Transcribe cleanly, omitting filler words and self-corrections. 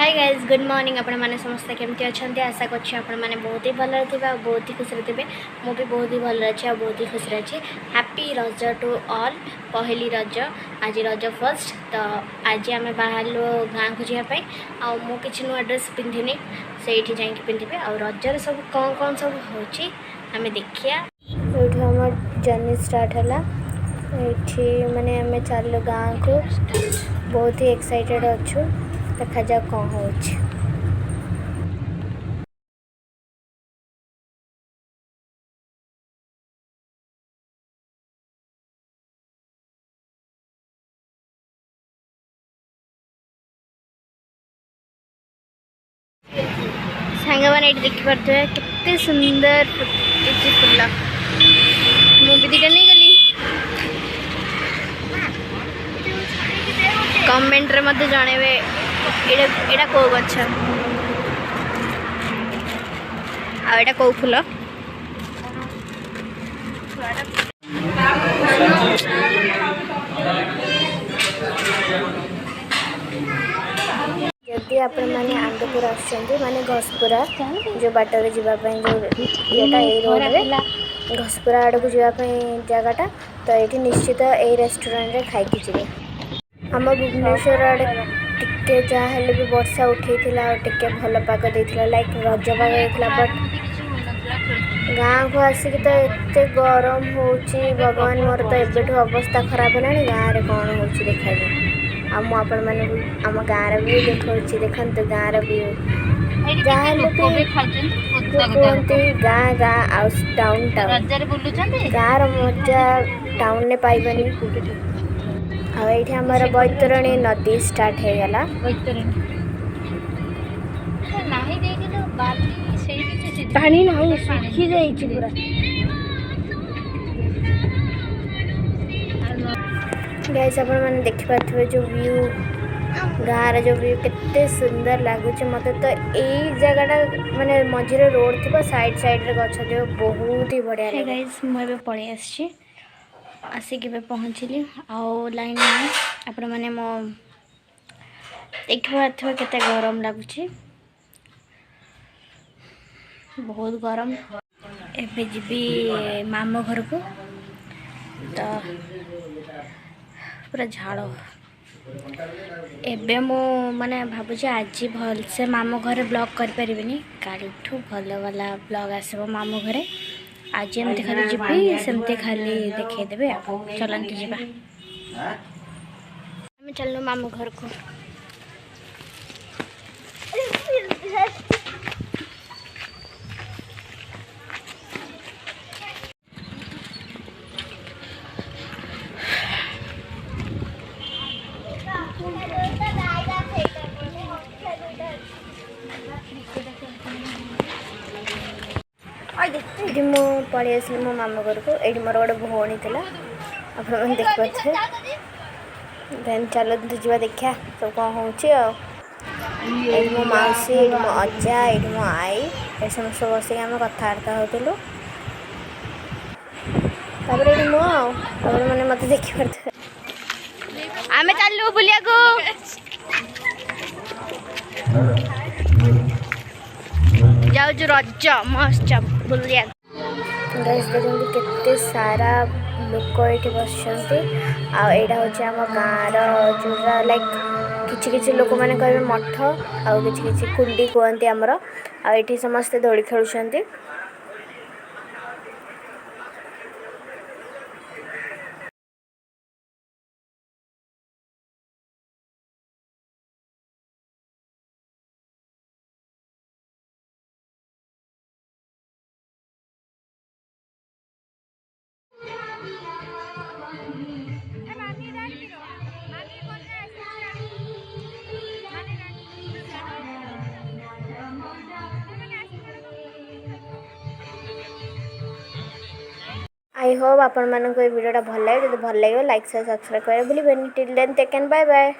Hi guys good morning आपण मैंने समस्ते केमती अच्छा आशा कर बहुत ही भल थे बहुत ही खुशी थे मुझे बहुत ही भल अच्छे और बहुत ही खुशी अच्छे हैप्पी रज टू ऑल पहली रज आज रज फर्स्ट तो आज आम बाहर गाँव को जावाई आँच नुआ ड्रेस पिंधिनी से जा पिंधे और रजर सब कौन कौन सब होमें देखिया आम जर्नी स्टार्ट है माने आम चल गाँव को बहुत ही एक्साइटेड अच्छु देखा जा कौन हो सांग मैंने देखिपे केते सुंदर फुल मुझे दीटा नहीं गली कमेंट रे मत जानवे एटा कौ गछ आटा कौ फुल जदि आपण मैंने आंदपुर आने घसपुरा जो बाटर जावाई जो येटा रोड में घसपुरा आड़ को जावाई जगटा तो ये निश्चित यही रेस्टोरेंट रे खाई जी आम भुवनेश्वर आड़े टिके जहाँ भी वर्षा उठेला और टिके भल पाग देला लाइक रज पाग देला बट गाँव को आसिक तो एत गरम हो भगवान मोर तो एबेठू अवस्था खराब है गाँव में कौन हो देखा जाए आपण मैंने आम गाँव भी देखा देखते गाँव भी जहाँ कहते गाँ गाँ आ टाउन टाउन गाँव मजा टाउन में पाइबानी आईठी आमर बैतरणी नदी स्टार्ट हो गला पानी नहीं सुखी जाइए पूरा गाइस आपण मैंने देखि पार्थिबे जो व्यू गाँव जो व्यू केते सुंदर लगुच मत तो यही जगहटा माने मझे रोड थी साइड साइड रे गछ थी बहुत ही बढ़िया लगे गाइस मुझे पड़े आसिक पहुँचली आउ लाइन में आपण मैंने मो देखि पार्थिबे केते गरम लगुच बहुत गरम एबे जीबी मामो घर को तो पूरा झाड़ एबे मो माने भावुचे आज भल से मामो घर ब्लॉग कर परिबिनी काली ठू भल वाला ब्लॉग आसबो मामो घरे आज एमती खाली जीबी सेमती खाली देखे देबे चलंती जीबा हम चलनो मामो घर को ये मो पलि आसली मो मामा घर को ये मोर गोटे भौणी थी आप देखिए देन चलो जा देखा सब कौन हो मो मौसी ये मो अजा ये मो आई ये समस्त बस आम कथबार्ता होलु ये मो मैंने मत देखिए आम चलू बुलिया को जाऊ रज मस्त बुलिया गाइस देखते केते सारा लोक ये बस आईटा हूँ आम गाँव जो लाइक किसी किसी लोक मैंने कहे मठ आ कि कुंडी कहते आमर आठी समस्ते दोली खेलुंट आई होप आपण मानक वीडियोटा भल लगे जब भल लगे लाइक शेयर सब्सक्राइब करें भूलिए till then take care bye bye.